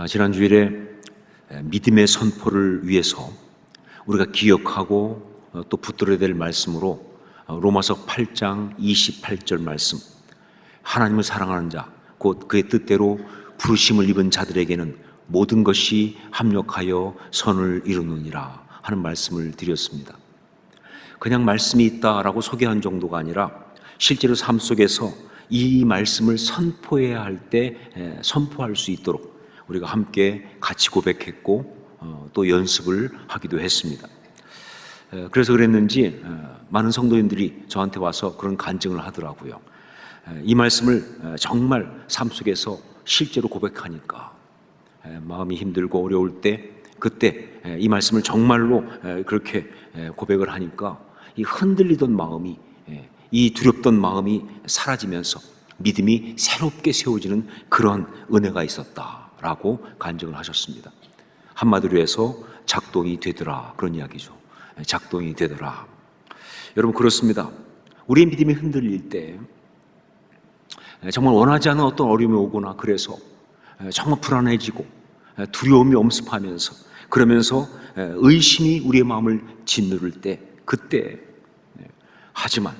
지난 주일에 믿음의 선포를 위해서 우리가 기억하고 또 붙들어야 될 말씀으로 로마서 8장 28절 말씀, 하나님을 사랑하는 자 곧 그의 뜻대로 부르심을 입은 자들에게는 모든 것이 합력하여 선을 이루느니라 하는 말씀을 드렸습니다. 그냥 말씀이 있다라고 소개한 정도가 아니라 실제로 삶 속에서 이 말씀을 선포해야 할 때 선포할 수 있도록 우리가 함께 같이 고백했고 또 연습을 하기도 했습니다. 그래서 그랬는지 많은 성도님들이 저한테 와서 그런 간증을 하더라고요. 이 말씀을 정말 삶 속에서 실제로 고백하니까 마음이 힘들고 어려울 때 그때 이 말씀을 정말로 그렇게 고백을 하니까 이 흔들리던 마음이, 이 두렵던 마음이 사라지면서 믿음이 새롭게 세워지는 그런 은혜가 있었다라고 간증을 하셨습니다. 한마디로 해서 작동이 되더라, 그런 이야기죠. 작동이 되더라. 여러분, 그렇습니다. 우리의 믿음이 흔들릴 때 정말 원하지 않은 어떤 어려움이 오거나 그래서 정말 불안해지고 두려움이 엄습하면서 그러면서 의심이 우리의 마음을 짓누를 때 그때 하지만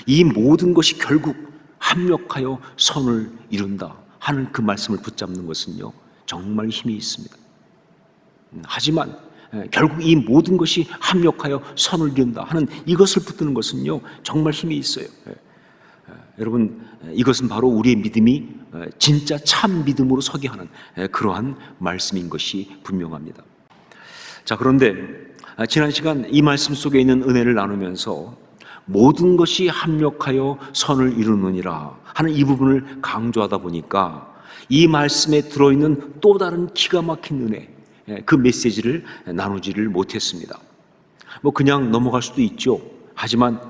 이 모든 것이 결국 합력하여 선을 이룬다 하는 그 말씀을 붙잡는 것은요 정말 힘이 있습니다. 하지만 결국 이 모든 것이 합력하여 선을 이룬다 하는 이것을 붙드는 것은요 정말 힘이 있어요. 여러분, 이것은 바로 우리의 믿음이 진짜 참 믿음으로 서게 하는 그러한 말씀인 것이 분명합니다. 자, 그런데 지난 시간 이 말씀 속에 있는 은혜를 나누면서 모든 것이 합력하여 선을 이루느니라 하는 이 부분을 강조하다 보니까 이 말씀에 들어있는 또 다른 기가 막힌 은혜, 그 메시지를 나누지를 못했습니다. 그냥 넘어갈 수도 있죠. 하지만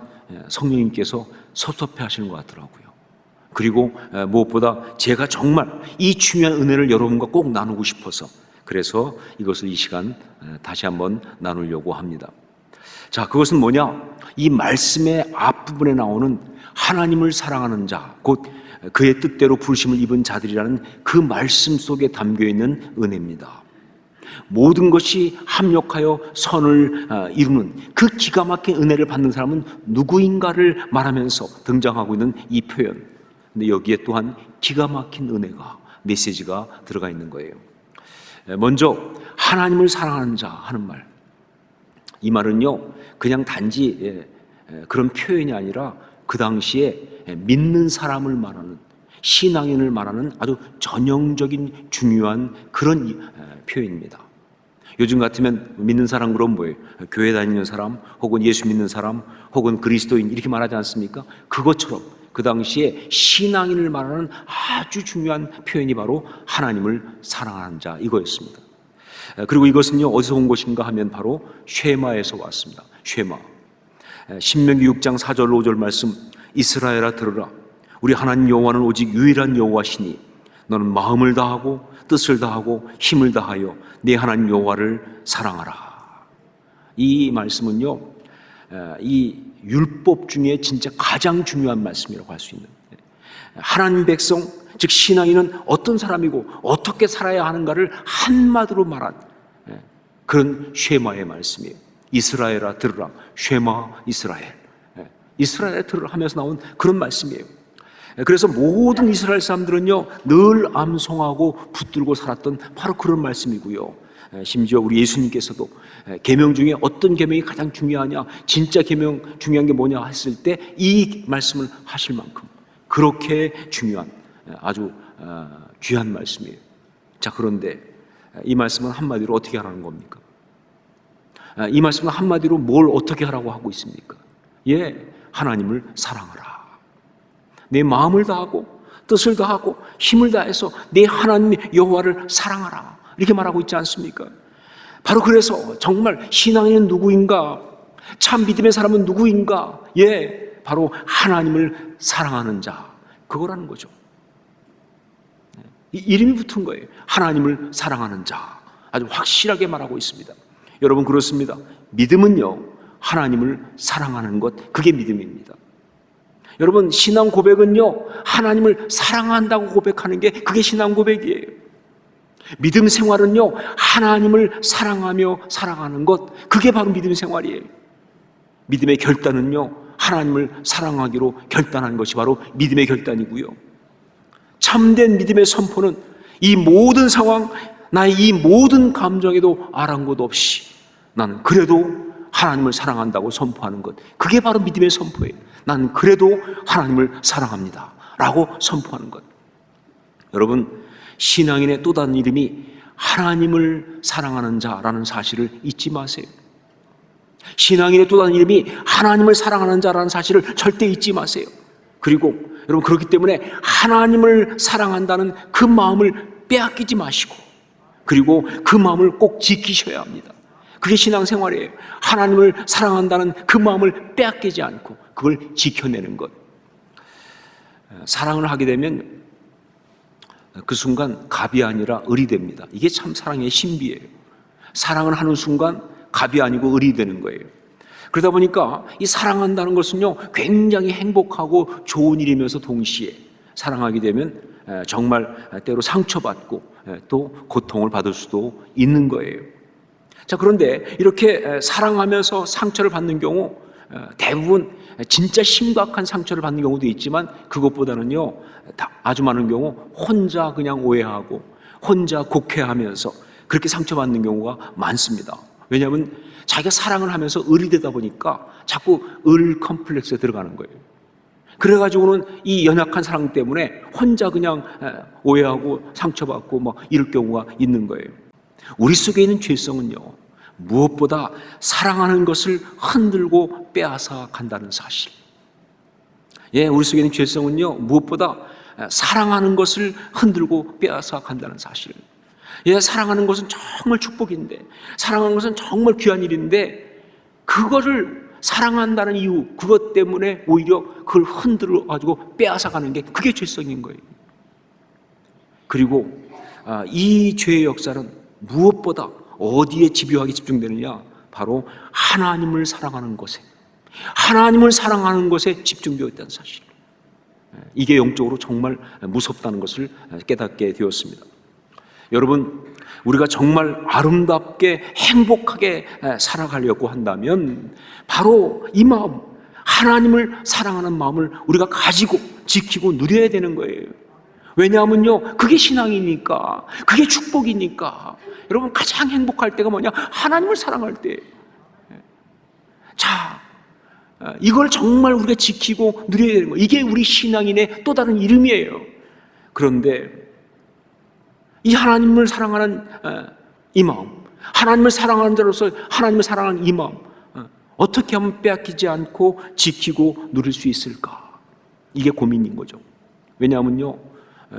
성령님께서 섭섭해 하시는 것 같더라고요. 그리고 무엇보다 제가 정말 이 중요한 은혜를 여러분과 꼭 나누고 싶어서 그래서 이것을 이 시간 다시 한번 나누려고 합니다. 자, 그것은 뭐냐? 이 말씀의 앞부분에 나오는 하나님을 사랑하는 자, 곧 그의 뜻대로 부르심을 입은 자들이라는 그 말씀 속에 담겨있는 은혜입니다. 모든 것이 합력하여 선을 이루는 그 기가 막힌 은혜를 받는 사람은 누구인가를 말하면서 등장하고 있는 이 표현. 근데 여기에 또한 기가 막힌 은혜가, 메시지가 들어가 있는 거예요. 먼저 하나님을 사랑하는 자 하는 말, 이 말은요 그냥 단지 그런 표현이 아니라 그 당시에 믿는 사람을 말하는, 신앙인을 말하는 아주 전형적인 중요한 그런 표현입니다. 요즘 같으면 믿는 사람 그럼 뭐예요? 교회 다니는 사람, 혹은 예수 믿는 사람, 혹은 그리스도인 이렇게 말하지 않습니까? 그것처럼 그 당시에 신앙인을 말하는 아주 중요한 표현이 바로 하나님을 사랑하는 자 이거였습니다. 그리고 이것은요 어디서 온 것인가 하면 바로 쉐마에서 왔습니다. 쉐마. 신명기 6장 4절 5절 말씀, 이스라엘아 들으라, 우리 하나님 여호와는 오직 유일한 여호와시니 너는 마음을 다하고 뜻을 다하고 힘을 다하여 네 하나님 여호와를 사랑하라. 이 말씀은요 이 율법 중에 진짜 가장 중요한 말씀이라고 할 수 있는, 하나님 백성 즉 신앙인은 어떤 사람이고 어떻게 살아야 하는가를 한마디로 말한 그런 쉐마의 말씀이에요. 이스라엘아 들으라, 쉐마 이스라엘, 이스라엘아 들으라 하면서 나온 그런 말씀이에요. 그래서 모든 이스라엘 사람들은요 늘 암송하고 붙들고 살았던 바로 그런 말씀이고요. 심지어 우리 예수님께서도 계명 중에 어떤 계명이 가장 중요하냐, 진짜 계명 중요한 게 뭐냐 했을 때 이 말씀을 하실 만큼 그렇게 중요한 아주 귀한 말씀이에요. 자, 그런데 이 말씀은 한마디로 어떻게 하라는 겁니까? 이 말씀은 한마디로 뭘 어떻게 하라고 하고 있습니까? 하나님을 사랑하라. 내 마음을 다하고 뜻을 다하고 힘을 다해서 내 하나님 여호와를 사랑하라, 이렇게 말하고 있지 않습니까? 바로 그래서 정말 신앙인은 누구인가, 참 믿음의 사람은 누구인가, 바로 하나님을 사랑하는 자, 그거라는 거죠. 이름이 붙은 거예요. 하나님을 사랑하는 자, 아주 확실하게 말하고 있습니다. 여러분, 그렇습니다. 믿음은요 하나님을 사랑하는 것, 그게 믿음입니다. 여러분, 신앙 고백은요 하나님을 사랑한다고 고백하는 게 그게 신앙 고백이에요. 믿음 생활은요, 하나님을 사랑하며 살아가는 것, 그게 바로 믿음 생활이에요. 믿음의 결단은요, 하나님을 사랑하기로 결단하는 것이 바로 믿음의 결단이고요. 참된 믿음의 선포는 이 모든 상황, 나의 이 모든 감정에도 아랑곳 없이 나는 그래도 하나님을 사랑한다고 선포하는 것, 그게 바로 믿음의 선포예요. 나는 그래도 하나님을 사랑합니다 라고 선포하는 것. 여러분, 신앙인의 또 다른 이름이 하나님을 사랑하는 자라는 사실을 잊지 마세요. 신앙인의 또 다른 이름이 하나님을 사랑하는 자라는 사실을 절대 잊지 마세요. 그리고 여러분, 그렇기 때문에 하나님을 사랑한다는 그 마음을 빼앗기지 마시고, 그리고 그 마음을 꼭 지키셔야 합니다. 그게 신앙생활이에요. 하나님을 사랑한다는 그 마음을 빼앗기지 않고 그걸 지켜내는 것. 사랑을 하게 되면 그 순간 갑이 아니라 을이 됩니다. 이게 참 사랑의 신비예요. 사랑을 하는 순간 갑이 아니고 을이 되는 거예요. 그러다 보니까 이 사랑한다는 것은요, 굉장히 행복하고 좋은 일이면서 동시에 사랑하게 되면 정말 때로 상처받고 또 고통을 받을 수도 있는 거예요. 자, 그런데 이렇게 사랑하면서 상처를 받는 경우, 대부분 진짜 심각한 상처를 받는 경우도 있지만, 그것보다는요, 아주 많은 경우 혼자 그냥 오해하고 혼자 곡해하면서 그렇게 상처받는 경우가 많습니다. 왜냐하면 자기가 사랑을 하면서 을이 되다 보니까 자꾸 을 컴플렉스에 들어가는 거예요. 그래가지고는 이 연약한 사랑 때문에 혼자 그냥 오해하고 상처받고 뭐 이럴 경우가 있는 거예요. 우리 속에 있는 죄성은요, 무엇보다 사랑하는 것을 흔들고 빼앗아 간다는 사실. 예, 우리 속에 있는 죄성은요, 무엇보다 사랑하는 것을 흔들고 빼앗아 간다는 사실. 예, 사랑하는 것은 정말 축복인데, 사랑하는 것은 정말 귀한 일인데, 그거를 사랑한다는 이유, 그것 때문에 오히려 그걸 흔들어 가지고 빼앗아 가는 게, 그게 죄성인 거예요. 그리고 이 죄의 역사는 무엇보다 어디에 집요하게 집중되느냐? 바로 하나님을 사랑하는 것에, 하나님을 사랑하는 것에 집중되어 있다는 사실. 이게 영적으로 정말 무섭다는 것을 깨닫게 되었습니다. 여러분, 우리가 정말 아름답게 행복하게 살아가려고 한다면 바로 이 마음, 하나님을 사랑하는 마음을 우리가 가지고 지키고 누려야 되는 거예요. 왜냐하면요, 그게 신앙이니까, 그게 축복이니까. 여러분, 가장 행복할 때가 뭐냐? 하나님을 사랑할 때. 자, 이걸 정말 우리가 지키고 누려야 되는 거예요. 이게 우리 신앙인의 또 다른 이름이에요. 그런데 이 하나님을 사랑하는 이 마음, 하나님을 사랑하는 자로서 하나님을 사랑하는 이 마음, 어떻게 하면 빼앗기지 않고 지키고 누릴 수 있을까? 이게 고민인 거죠. 왜냐하면요,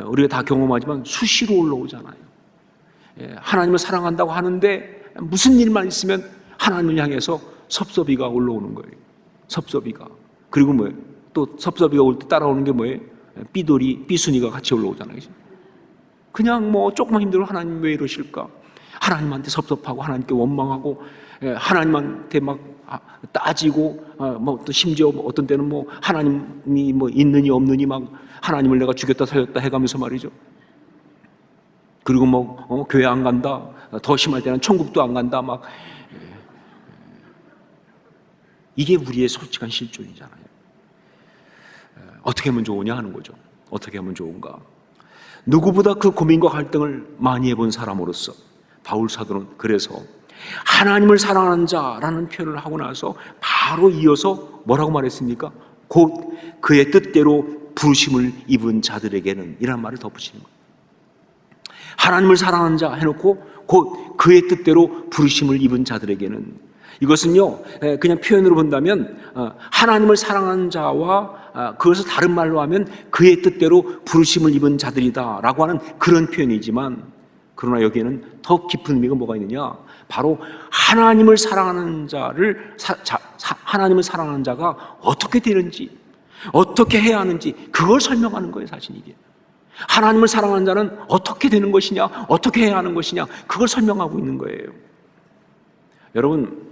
우리가 다 경험하지만 수시로 올라오잖아요. 하나님을 사랑한다고 하는데 무슨 일만 있으면 하나님을 향해서 섭섭이가 올라오는 거예요. 섭섭이가. 그리고 뭐예요? 또 섭섭이가 올 때 따라오는 게 뭐예요? 삐돌이, 삐순이가 같이 올라오잖아요. 그냥 뭐 조금만 힘들어 하나님 왜 이러실까? 하나님한테 섭섭하고 하나님께 원망하고 하나님한테 막 따지고 뭐 또 심지어 어떤 때는 뭐 하나님이 뭐 있느니 없느니 막 하나님을 내가 죽였다 살렸다 해가면서 말이죠. 그리고 뭐 교회 안 간다, 더 심할 때는 천국도 안 간다, 막 이게 우리의 솔직한 실존이잖아요. 어떻게 하면 좋으냐 하는 거죠. 어떻게 하면 좋은가? 누구보다 그 고민과 갈등을 많이 해본 사람으로서 바울 사도는 그래서 하나님을 사랑하는 자라는 표현을 하고 나서 바로 이어서 뭐라고 말했습니까? 곧 그의 뜻대로 부르심을 입은 자들에게는, 이라는 말을 덧붙이는 거예요. 하나님을 사랑하는 자 해놓고 곧 그의 뜻대로 부르심을 입은 자들에게는, 이것은요 그냥 표현으로 본다면 하나님을 사랑하는 자와 그것을 다른 말로 하면 그의 뜻대로 부르심을 입은 자들이다 라고 하는 그런 표현이지만, 그러나 여기에는 더 깊은 의미가 뭐가 있느냐? 바로 하나님을 사랑하는 자를 하나님을 사랑하는 자가 어떻게 되는지, 어떻게 해야 하는지, 그걸 설명하는 거예요. 사실 이게 하나님을 사랑하는 자는 어떻게 되는 것이냐, 어떻게 해야 하는 것이냐, 그걸 설명하고 있는 거예요. 여러분,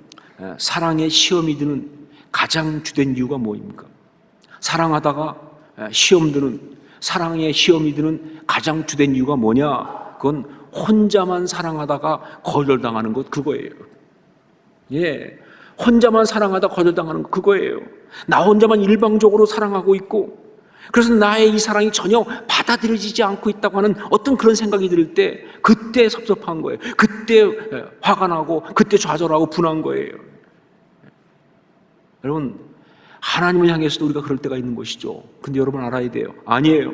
사랑의 시험이 드는 가장 주된 이유가 뭐입니까? 사랑하다가 시험 드는, 사랑의 시험이 드는 가장 주된 이유가 뭐냐? 그건 혼자만 사랑하다가 거절당하는 것, 그거예요. 혼자만 사랑하다 거절당하는 것, 그거예요. 나 혼자만 일방적으로 사랑하고 있고, 그래서 나의 이 사랑이 전혀 받아들여지지 않고 있다고 하는 어떤 그런 생각이 들 때, 그때 섭섭한 거예요. 그때 화가 나고, 그때 좌절하고 분한 거예요. 여러분, 하나님을 향해서도 우리가 그럴 때가 있는 것이죠. 근데 여러분 알아야 돼요. 아니에요.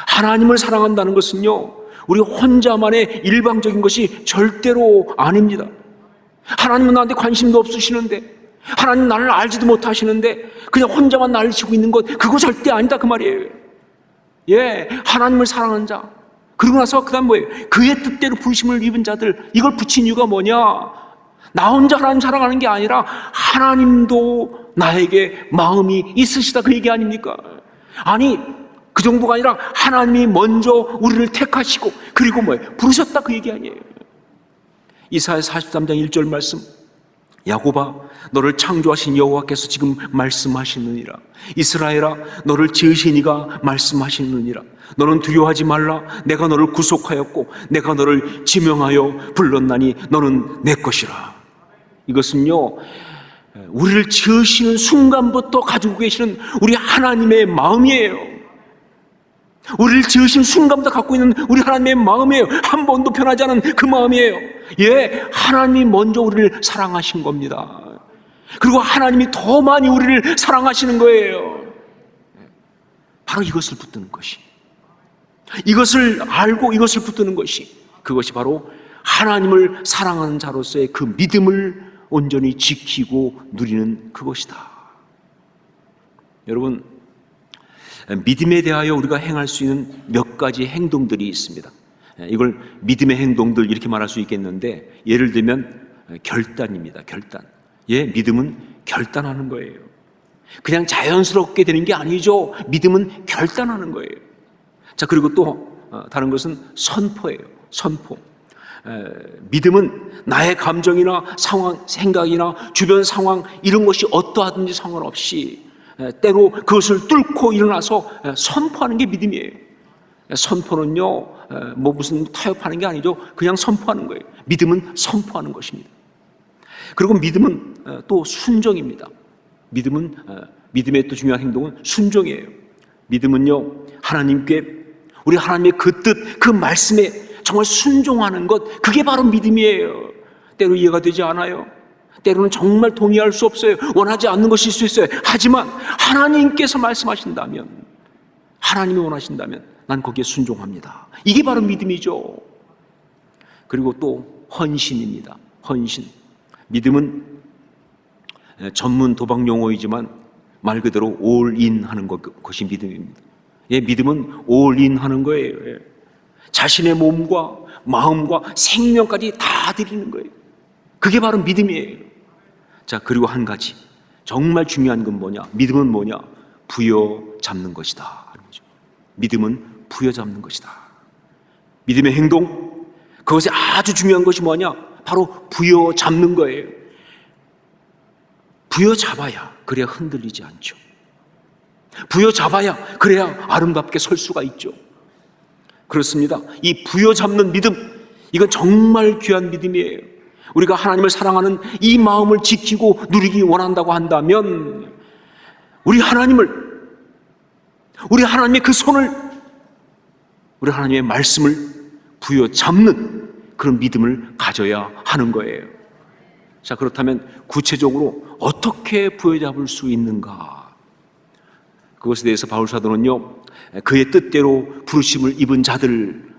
하나님을 사랑한다는 것은요, 우리 혼자만의 일방적인 것이 절대로 아닙니다. 하나님은 나한테 관심도 없으시는데, 하나님 나를 알지도 못하시는데 그냥 혼자만 나를 지고 있는 것, 그거 절대 아니다, 그 말이에요. 하나님을 사랑하는 자, 그러고 나서 그 다음 뭐예요? 그의 뜻대로 부르심을 입은 자들, 이걸 붙인 이유가 뭐냐? 나 혼자 하나님 사랑하는 게 아니라 하나님도 나에게 마음이 있으시다, 그 얘기 아닙니까? 아니, 그 정도가 아니라 하나님이 먼저 우리를 택하시고 그리고 뭐예요? 부르셨다, 그 얘기 아니에요. 이사야 43장 1절 말씀, 야곱아 너를 창조하신 여호와께서 지금 말씀하시느니라. 이스라엘아 너를 지으신 이가 말씀하시느니라. 너는 두려워하지 말라. 내가 너를 구속하였고 내가 너를 지명하여 불렀나니 너는 내 것이라. 이것은요, 우리를 지으시는 순간부터 가지고 계시는 우리 하나님의 마음이에요. 우리를 지으신 순간부터 갖고 있는 우리 하나님의 마음이에요. 한 번도 변하지 않은 그 마음이에요. 하나님이 먼저 우리를 사랑하신 겁니다. 그리고 하나님이 더 많이 우리를 사랑하시는 거예요. 바로 이것을 붙드는 것이, 이것을 알고 이것을 붙드는 것이, 그것이 바로 하나님을 사랑하는 자로서의 그 믿음을 온전히 지키고 누리는 그것이다. 여러분, 믿음에 대하여 우리가 행할 수 있는 몇 가지 행동들이 있습니다. 이걸 믿음의 행동들 이렇게 말할 수 있겠는데, 예를 들면 결단입니다. 결단. 믿음은 결단하는 거예요. 그냥 자연스럽게 되는 게 아니죠. 믿음은 결단하는 거예요. 자, 그리고 또 다른 것은 선포예요. 선포. 믿음은 나의 감정이나 상황, 생각이나 주변 상황, 이런 것이 어떠하든지 상관없이 때로 그것을 뚫고 일어나서 선포하는 게 믿음이에요. 선포는요, 뭐 무슨 타협하는 게 아니죠. 그냥 선포하는 거예요. 믿음은 선포하는 것입니다. 그리고 믿음은 또 순종입니다. 믿음은, 믿음의 또 중요한 행동은 순종이에요. 믿음은요, 하나님께, 우리 하나님의 그 뜻, 그 말씀에 정말 순종하는 것, 그게 바로 믿음이에요. 때로 이해가 되지 않아요. 때로는 정말 동의할 수 없어요. 원하지 않는 것일 수 있어요. 하지만 하나님께서 말씀하신다면, 하나님이 원하신다면 난 거기에 순종합니다. 이게 바로 믿음이죠. 그리고 또 헌신입니다. 헌신. 믿음은 전문 도박 용어이지만 말 그대로 올인 하는 것이 믿음입니다. 믿음은 올인 하는 거예요. 자신의 몸과 마음과 생명까지 다 드리는 거예요. 그게 바로 믿음이에요. 자, 그리고 한 가지 정말 중요한 건 뭐냐? 믿음은 뭐냐? 부여잡는 것이다. 믿음은 부여잡는 것이다. 믿음의 행동, 그것이 아주 중요한 것이 뭐냐? 바로 부여잡는 거예요. 부여잡아야 그래야 흔들리지 않죠. 부여잡아야 그래야 아름답게 설 수가 있죠. 그렇습니다. 이 부여잡는 믿음, 이건 정말 귀한 믿음이에요. 우리가 하나님을 사랑하는 이 마음을 지키고 누리기 원한다고 한다면 우리 하나님의 그 손을, 우리 하나님의 말씀을 부여잡는 그런 믿음을 가져야 하는 거예요. 자, 그렇다면 구체적으로 어떻게 부여잡을 수 있는가? 그것에 대해서 바울 사도는요, 그의 뜻대로 부르심을 입은 자들,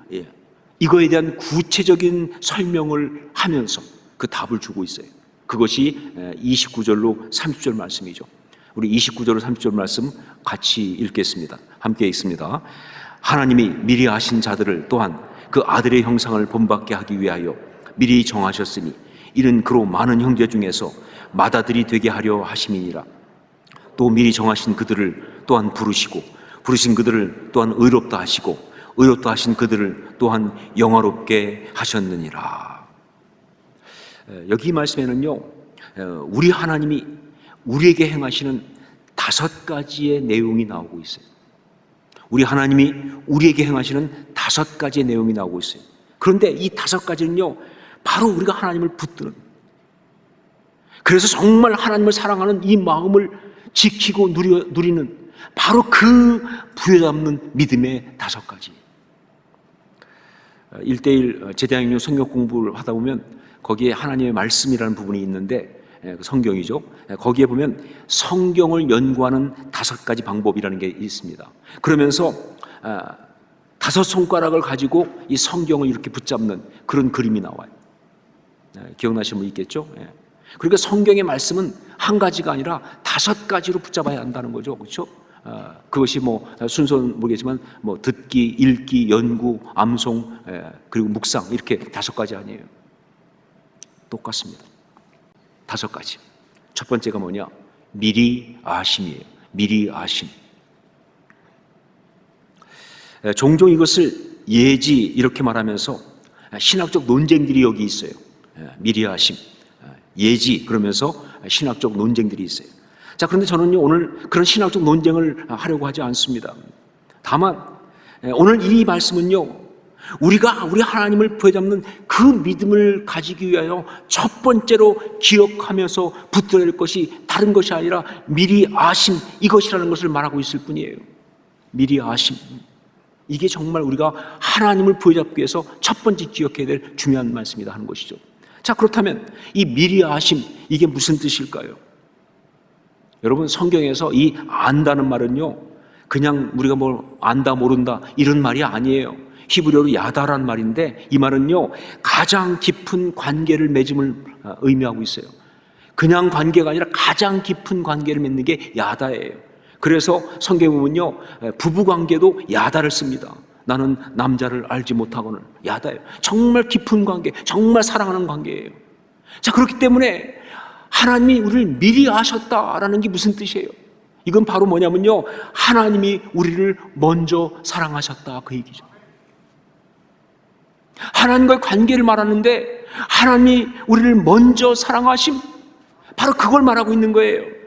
이거에 대한 구체적인 설명을 하면서 그 답을 주고 있어요. 그것이 29절로 30절 말씀이죠. 우리 29절로 30절 말씀 같이 읽겠습니다. 함께 읽습니다. 하나님이 미리 아신 자들을 또한 그 아들의 형상을 본받게 하기 위하여 미리 정하셨으니 이는 그로 많은 형제 중에서 맏아들이 되게 하려 하심이니라. 또 미리 정하신 그들을 또한 부르시고 부르신 그들을 또한 의롭다 하시고 의롭다 하신 그들을 또한 영화롭게 하셨느니라. 여기 말씀에는요, 우리 하나님이 우리에게 행하시는 5가지의 내용이 나오고 있어요. 우리 하나님이 우리에게 행하시는 5가지의 내용이 나오고 있어요. 그런데 이 5가지는요, 바로 우리가 하나님을 붙드는, 그래서 정말 하나님을 사랑하는 이 마음을 지키고 누리는 바로 그 부여잡는 믿음의 5가지. 1:1 제대학년 성경 공부를 하다 보면 거기에 하나님의 말씀이라는 부분이 있는데, 성경이죠. 거기에 보면 성경을 연구하는 5가지 방법이라는 게 있습니다. 그러면서 5손가락을 가지고 이 성경을 이렇게 붙잡는 그런 그림이 나와요. 기억나시는 분 있겠죠? 그러니까 성경의 말씀은 한 가지가 아니라 5가지로 붙잡아야 한다는 거죠. 그렇죠? 그것이 뭐 순서는 모르겠지만 뭐 듣기, 읽기, 연구, 암송, 그리고 묵상, 이렇게 5가지 아니에요. 똑같습니다. 5가지. 첫 번째가 뭐냐? 미리 아심이에요. 미리 아심. 종종 이것을 예지 이렇게 말하면서 신학적 논쟁들이 여기 있어요. 미리 아심, 예지, 그러면서 신학적 논쟁들이 있어요. 자, 그런데 저는요, 오늘 그런 신학적 논쟁을 하려고 하지 않습니다. 다만 오늘 이 말씀은요, 우리 하나님을 부여잡는 그 믿음을 가지기 위하여 첫 번째로 기억하면서 붙들어야 할 것이 다른 것이 아니라 미리 아심, 이것이라는 것을 말하고 있을 뿐이에요. 미리 아심. 이게 정말 우리가 하나님을 부여잡기 위해서 첫 번째 기억해야 될 중요한 말씀이다 하는 것이죠. 자, 그렇다면 이 미리 아심, 이게 무슨 뜻일까요? 여러분, 성경에서 이 안다는 말은요, 그냥 우리가 뭘 안다 모른다 이런 말이 아니에요. 히브리어로 야다란 말인데, 이 말은요, 가장 깊은 관계를 맺음을 의미하고 있어요. 그냥 관계가 아니라 가장 깊은 관계를 맺는 게 야다예요. 그래서 성경에 보면요, 부부 관계도 야다를 씁니다. 나는 남자를 알지 못하고는, 야다예요. 정말 깊은 관계, 정말 사랑하는 관계예요. 자, 그렇기 때문에 하나님이 우리를 미리 아셨다라는 게 무슨 뜻이에요? 이건 바로 뭐냐면요, 하나님이 우리를 먼저 사랑하셨다, 그 얘기죠. 하나님과의 관계를 말하는데 하나님이 우리를 먼저 사랑하심, 바로 그걸 말하고 있는 거예요.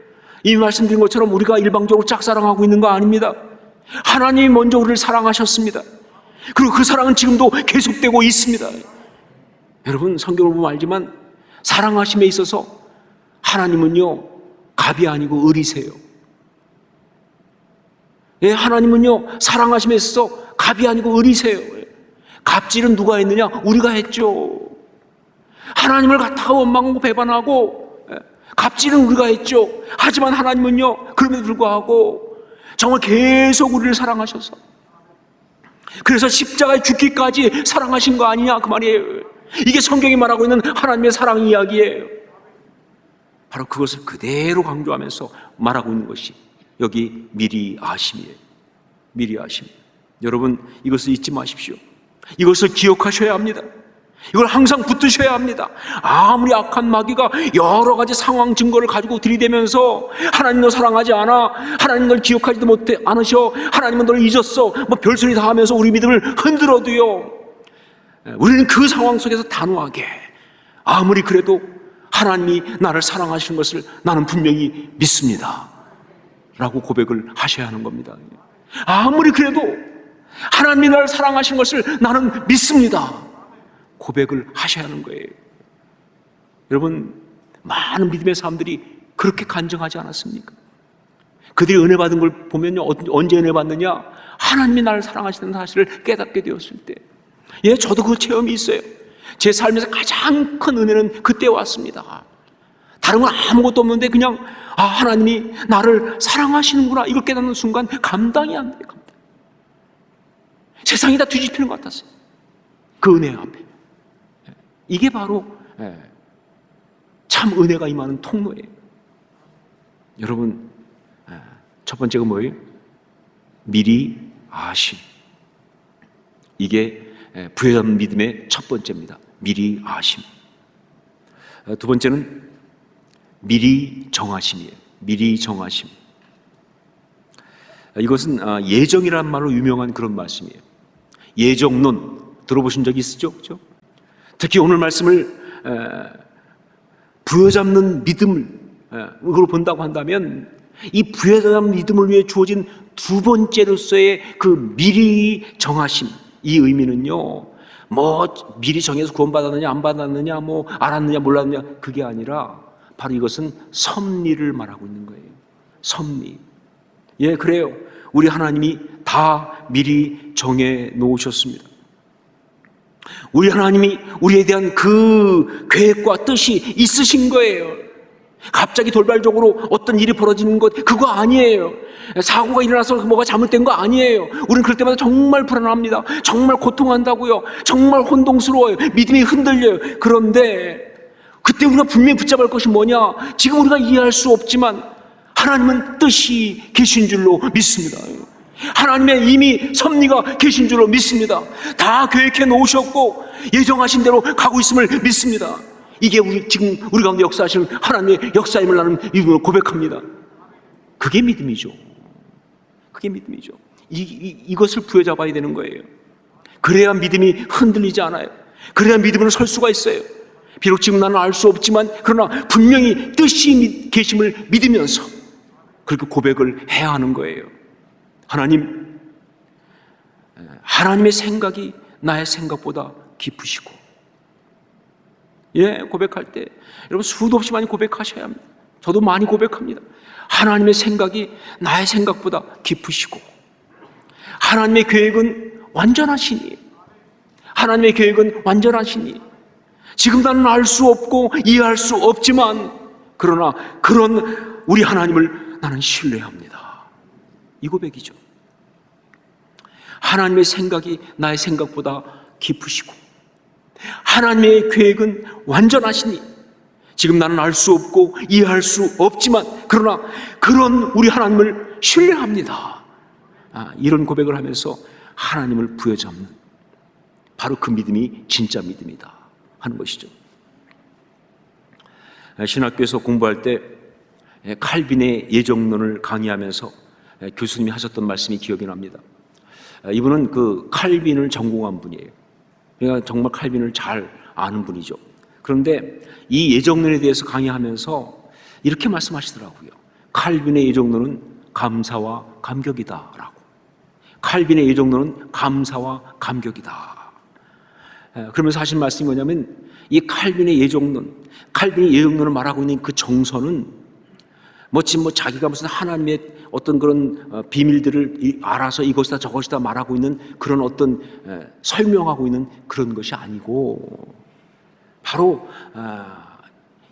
이 말씀드린 것처럼 우리가 일방적으로 짝사랑하고 있는 거 아닙니다. 하나님이 먼저 우리를 사랑하셨습니다. 그리고 그 사랑은 지금도 계속되고 있습니다. 여러분, 성경을 보면 알지만 사랑하심에 있어서 하나님은요, 갑이 아니고 을이세요. 하나님은요, 사랑하심에 있어서 갑이 아니고 을이세요. 갑질은 누가 했느냐? 우리가 했죠. 하나님을 갖다가 원망하고 배반하고 갑질은 우리가 했죠. 하지만 하나님은요, 그럼에도 불구하고 정말 계속 우리를 사랑하셔서, 그래서 십자가에 죽기까지 사랑하신 거 아니냐, 그 말이에요. 이게 성경이 말하고 있는 하나님의 사랑 이야기예요. 바로 그것을 그대로 강조하면서 말하고 있는 것이 여기 미리 아심이에요. 미리 아심. 여러분, 이것을 잊지 마십시오. 이것을 기억하셔야 합니다. 이걸 항상 붙드셔야 합니다. 아무리 악한 마귀가 여러 가지 상황 증거를 가지고 들이대면서 하나님 너 사랑하지 않아, 하나님 널 기억하지도 못해 않으셔, 하나님은 널 잊었어, 뭐 별소리 다 하면서 우리 믿음을 흔들어도요, 우리는 그 상황 속에서 단호하게, 아무리 그래도 하나님이 나를 사랑하시는 것을 나는 분명히 믿습니다 라고 고백을 하셔야 하는 겁니다. 아무리 그래도 하나님이 나를 사랑하시는 것을 나는 믿습니다, 고백을 하셔야 하는 거예요. 여러분, 많은 믿음의 사람들이 그렇게 간증하지 않았습니까? 그들이 은혜 받은 걸 보면요, 언제 은혜 받느냐? 하나님이 나를 사랑하시는 사실을 깨닫게 되었을 때. 예, 저도 그 체험이 있어요. 제 삶에서 가장 큰 은혜는 그때 왔습니다. 다른 건 아무것도 없는데 그냥 하나님이 나를 사랑하시는구나, 이걸 깨닫는 순간 감당이 안 돼요. 세상이 다 뒤집히는 것 같았어요, 그 은혜 앞에. 이게 바로 참 은혜가 임하는 통로예요. 여러분, 첫 번째가 뭐예요? 미리 아심. 이게 부여잡는 믿음의 첫 번째입니다. 미리 아심. 두 번째는 미리 정하심이에요. 미리 정하심. 이것은 예정이라는 말로 유명한 그런 말씀이에요. 예정론 들어보신 적이 있으죠? 그렇죠? 특히 오늘 말씀을 부여잡는 믿음을 이걸 본다고 한다면, 이 부여잡는 믿음을 위해 주어진 두 번째로서의 그 미리 정하심, 이 의미는요, 뭐 미리 정해서 구원받았느냐 안 받았느냐, 뭐 알았느냐 몰랐느냐, 그게 아니라 바로 이것은 섭리를 말하고 있는 거예요. 섭리. 예, 그래요. 우리 하나님이 다 미리 정해 놓으셨습니다. 우리 하나님이 우리에 대한 그 계획과 뜻이 있으신 거예요. 갑자기 돌발적으로 어떤 일이 벌어지는 것, 그거 아니에요. 사고가 일어나서 뭐가 잘못된 거 아니에요. 우리는 그럴 때마다 정말 불안합니다. 정말 고통한다고요. 정말 혼동스러워요. 믿음이 흔들려요. 그런데 그때 우리가 분명히 붙잡을 것이 뭐냐? 지금 우리가 이해할 수 없지만 하나님은 뜻이 계신 줄로 믿습니다. 하나님의 이미 섭리가 계신 줄로 믿습니다. 다 계획해 놓으셨고 예정하신 대로 가고 있음을 믿습니다. 이게 지금 우리 가운데 역사하시는 하나님의 역사임을 나는 이분을 고백합니다. 그게 믿음이죠. 그게 믿음이죠. 이것을 부여잡아야 되는 거예요. 그래야 믿음이 흔들리지 않아요. 그래야 믿음으로 설 수가 있어요. 비록 지금 나는 알 수 없지만 그러나 분명히 뜻이 계심을 믿으면서 그렇게 고백을 해야 하는 거예요. 하나님의 생각이 나의 생각보다 깊으시고, 예, 고백할 때 여러분 수도 없이 많이 고백하셔야 합니다. 저도 많이 고백합니다. 하나님의 생각이 나의 생각보다 깊으시고 하나님의 계획은 완전하시니, 하나님의 계획은 완전하시니 지금 나는 알 수 없고 이해할 수 없지만 그러나 그런 우리 하나님을 나는 신뢰합니다. 이 고백이죠. 하나님의 생각이 나의 생각보다 깊으시고 하나님의 계획은 완전하시니 지금 나는 알 수 없고 이해할 수 없지만 그러나 그런 우리 하나님을 신뢰합니다. 이런 고백을 하면서 하나님을 부여잡는 바로 그 믿음이 진짜 믿음이다 하는 것이죠. 신학교에서 공부할 때 칼빈의 예정론을 강의하면서 교수님이 하셨던 말씀이 기억이 납니다. 이분은 그 칼빈을 전공한 분이에요. 그러니까 정말 칼빈을 잘 아는 분이죠. 그런데 이 예정론에 대해서 강의하면서 이렇게 말씀하시더라고요. 칼빈의 예정론은 감사와 감격이다라고. 칼빈의 예정론은 감사와 감격이다. 그러면서 하신 말씀이 뭐냐면 이 칼빈의 예정론을 말하고 있는 그 정서는 자기가 무슨 하나님의 어떤 그런 비밀들을 알아서 이것이다 저것이다 말하고 있는 그런 어떤 설명하고 있는 그런 것이 아니고 바로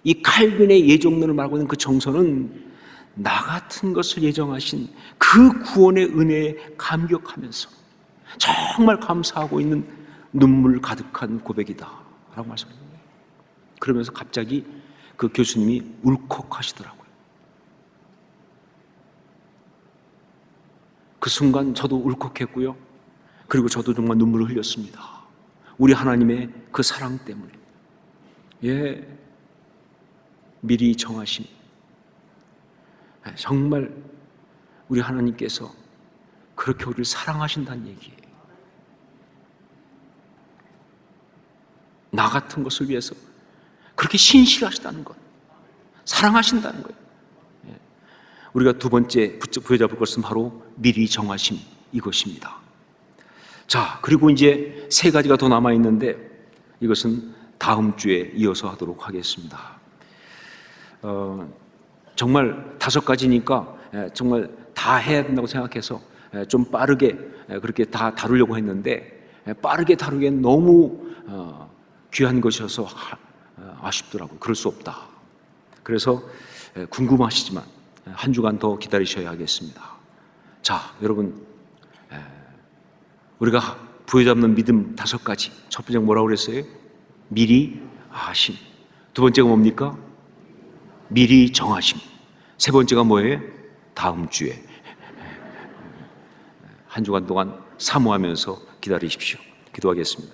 이 칼빈의 예정론을 말하고 있는 그 정서는 나 같은 것을 예정하신 그 구원의 은혜에 감격하면서 정말 감사하고 있는 눈물 가득한 고백이다 라고 말씀합니다. 그러면서 갑자기 그 교수님이 울컥하시더라고요. 그 순간 저도 울컥했고요. 그리고 저도 정말 눈물을 흘렸습니다. 우리 하나님의 그 사랑 때문에. 예, 미리 정하신 정말 우리 하나님께서 그렇게 우리를 사랑하신다는 얘기예요. 나 같은 것을 위해서 그렇게 신실하시다는 것, 사랑하신다는 거예요. 우리가 두 번째 부여잡을 것은 바로 미리 정하심 이것입니다. 자, 그리고 이제 세 가지가 더 남아 있는데 이것은 다음 주에 이어서 하도록 하겠습니다. 정말 5가지니까 정말 다 해야 된다고 생각해서 좀 빠르게 그렇게 다 다루려고 했는데 빠르게 다루기엔 너무 귀한 것이어서 아쉽더라고요. 그럴 수 없다. 그래서 궁금하시지만 한 주간 더 기다리셔야 하겠습니다. 자, 여러분, 우리가 부여잡는 믿음 5가지. 첫 번째가 뭐라고 그랬어요? 미리 아심. 두 번째가 뭡니까? 미리 정하심. 세 번째가 뭐예요? 다음 주에. 한 주간 동안 사모하면서 기다리십시오. 기도하겠습니다.